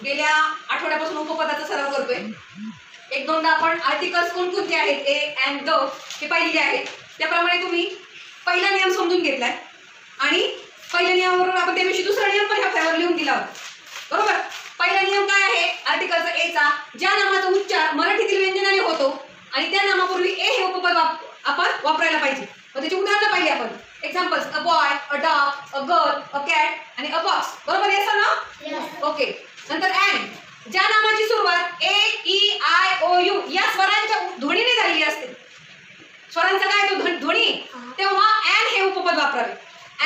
गेल्या आठवड्यापासून उपपदाचा सराव करतोय. एक दोनदा आपण आर्टिकल्स कोणकोणते आहेत ए अँड द हे पाहिलेले आहेत. त्याप्रमाणे तुम्ही पहिला नियम समजून घेतलाय आणि पहिल्या नियमावरून आपण त्या दिवशी दुसरा नियम पण ह्या फळ्यावर लिहून दिला होता. बरोबर. पहिला नियम काय आहे आर्टिकलचा एचा, ज्या नामाचा उच्चार मराठीतील व्यंजनाने होतो आणि त्या नामापूर्वी ए हे उपपद आपण वापरायला पाहिजे. मग त्याची उदाहरणं पाहिली आपण. Examples a boy, a dog, a girl, a cat आणि अ बॉक्स. बरोबर आहे सर ना? ओके. नंतर अँड, ज्या नामाची सुरुवात ए ई आय ओ यू या स्वरांच्या ध्वनीने झालेली असते. स्वरांचा काय तो ध्वनी, तेव्हा अँड हे उपपद वापरावे.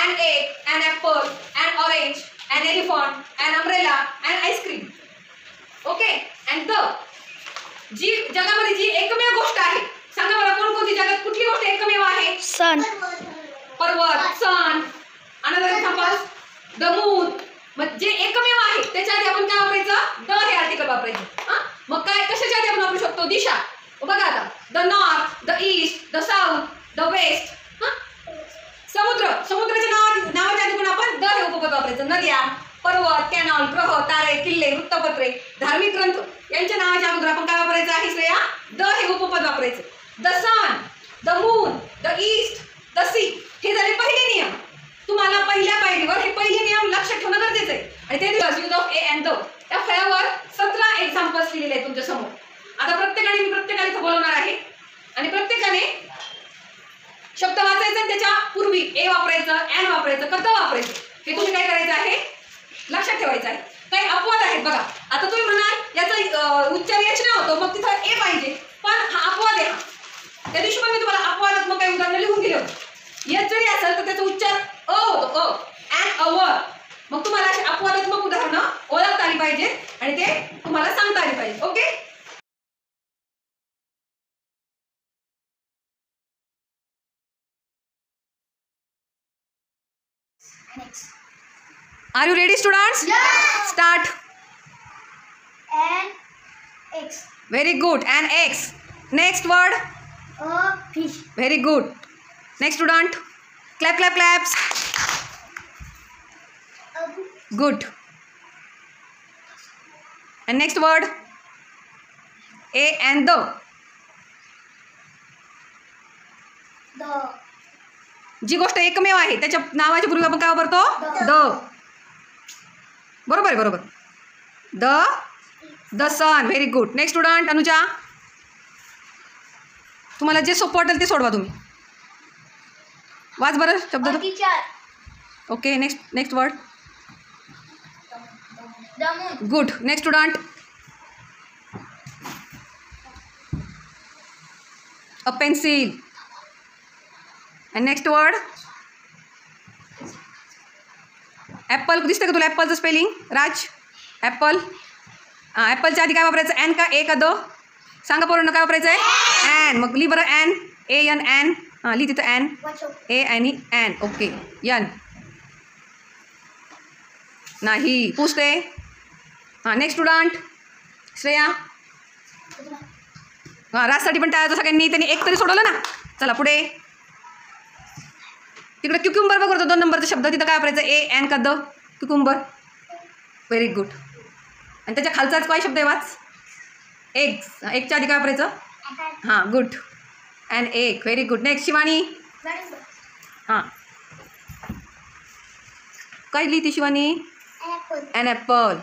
An egg, an apple, an orange, an elephant, an umbrella, an ice cream. Okay. An the, जी जगामध्ये जी एकमेव गोष्ट आहे, सांगा बरं कोणकोणती जगात कुठली गोष्ट एकमेव आहे? सन, पर्वत, sun. Another example the moon. मग जे एकमेव आहे त्याच्या आधी आपण काय वापरायचं? द हे आर्टिकल वापरायचं. मग काय कशाच्या आधी आपण वापरू शकतो? दिशा. बघा आता the north, the east, the south, the west. समुद्र, समुद्राच्या नावाच्या आधी पण आपण द हे उपपद वापरायचं. नद्या, पर्वत, कॅनॉल, ग्रह, तारे, किल्ले, वृत्तपत्रे, धार्मिक ग्रंथ यांच्या नावाच्या अगोदर आपण काय वापरायचं आहे श्रेया? द हे उपपद वापरायचं. The sun, the moon, the east, the sea. हे झाले पहिले नियम. तुम्हाला पहिल्या पायरीवर हे पहिले नियम लक्षात ठेवणं गरजेचं आहे. आणि ते दिवस use of A and the त्या फळ्यावर 17 एक्झाम्पल्स लिहिलेले आहेत तुमच्या समोर. आता मी प्रत्येकाला इथं बोलवणार आहे आणि प्रत्येकाने शब्द वाचायचा आणि त्याच्या पूर्वी ए वापरायचं, अँड वापरायचं, द वापरायचं. हे तुम्ही काय करायचं आहे? लक्षात ठेवायचं आहे. काही अपवाद आहेत बघा. आता तुम्ही म्हणाल याचा उच्चार यच नाही होतो, मग तिथं ए पाहिजे, पण हा अपवाद आहे. त्या दिवशी पण मी तुम्हाला अपवादात्मक काही उदाहरणं लिहून दिले होते. यच जरी असेल तर त्याचा उच्चार अ होतो, अ अँड अवर. मग तुम्हाला अशी अपवादात्मक उदाहरणं ओळखता आली पाहिजेत आणि ते तुम्हाला सांगता आली पाहिजे. Okay. Are you ready, students? Yes. Start. an X, Very good. An X. Next word. a fish, Very good. Next student. Clap, clap, claps. a book, Good. And next word. A and the. जी गोष्ट एकमेव आहे त्याच्या नावाच्या पूर्वी आपण काय वापरतो? The. बरोबर आहे, बरोबर. The sun. Very good. Next student Anuja. तुम्हाला जे सोपं वाटेल ते सोडवा तुम्ही. वाच बरं शब्द. teacher, okay. Next word. the moon, good. Next student. A pencil. And next word. Apple. दिसतं का तुला ॲपलचं स्पेलिंग राज? ॲपल. ॲपलच्या आधी काय वापरायचं? ॲन का ए का द? सांगा पोरांनो काय वापरायचं आहे? ॲन. मग ली बरं ॲन. A N an. ली तिथं ॲन. ए आणि ॲन. ओके. यन नाही पुसते. Next student Shreya. राजसाठी पण टाळायचं सगळ्यांनी. त्यांनी एक तरी सोडवलं ना. चला पुढे. तिकडे क्युक्युंबर बघतो 2 नंबरचा शब्द. तिथं काय वापरायचं? ए अँड का द? क्युक्युंबर. Very good. आणि त्याच्या खालचाच काय शब्द आहे? वाच. एग्स. एगच्या आधी काय वापरायचं? हां good. And egg. Very good. Next Shivani. हां काय लिही ती शिवानी? And Apple.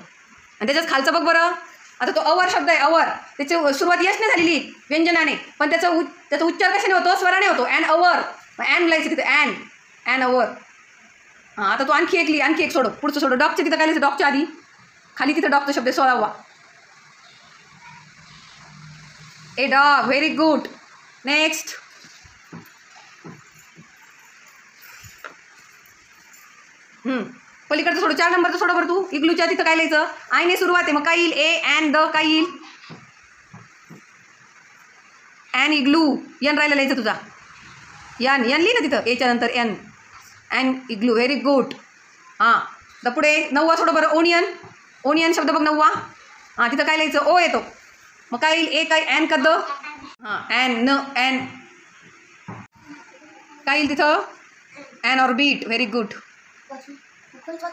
आणि त्याच्याच खालचं बघ बरं. आता तो अवर शब्द आहे. अवर. त्याची सुरुवात यश नाही झालेली व्यंजनाने, पण त्याचा उच्चार कशाने होतो? स्वराने होतो. And our. अँड लिहायचं तिथे. And our. हां आता तो आणखी एक सोडव. पुढचं सोडव. डॉगच्या तिथं काय लिहायचं? डॉगच्या आधी खाली तिथं डॉगचा शब्द 16वा. A dog. Very good. Next. पलीकडचं सोडू. 4 नंबरचं सोडव बरं तू. इग्लूच्या तिथं काय लिहायचं? आयने सुरुवात आहे. मग काय येईल? ए अँड द काय येईल? And igloo. यन राहिला लिहायचं तुझा. यन लिही ना तिथं एच्या नंतर N. And igloo. Very good. हां तर पुढे 9वा सोडं बरं. ओनियन शब्द बघ 9वा. हां तिथं काय लिहायचं? ओ येतो. मग काय येईल? ए काय? अँड का द? हां अँड न अँड काय येईल तिथं? An or beat. Very good.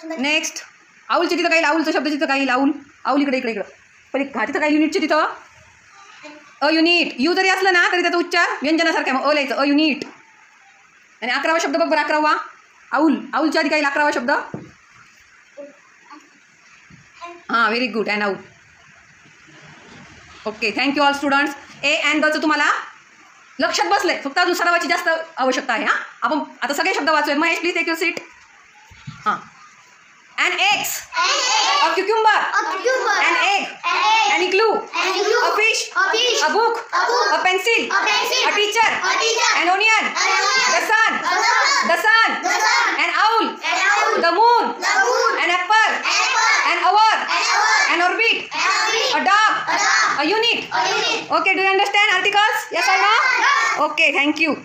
Next आऊलचे तिथं काही आऊलचा शब्द तिथं काही आऊल आऊल इकडे इकडे इकडं पण हा तिथं काही युनिटचे तिथं अ युनिट यू जरी असलं ना तरी त्याचा उच्चार व्यंजनासारखा मग अ लिहायचं अ युनिट. आणि 11वा शब्द बघ बरं 11वा आऊल आऊलच्या आधी काही 11वा शब्द हां very good and owl. Okay thank you all students. A and दचं तुम्हाला लक्षात बसलंय फक्त अजून सरावाची जास्त आवश्यकता आहे. हां आपण आता सगळे शब्द वाचूया. Mahesh please take your seat. हां an eggs, a cucumber, an egg, an igloo, a fish, a book, a pencil, a teacher, an onion, the sun, an owl, the moon, an apple, an hour, an orbit, a dog, a unit. Okay, do you understand articles? Yes or no? Okay, thank you.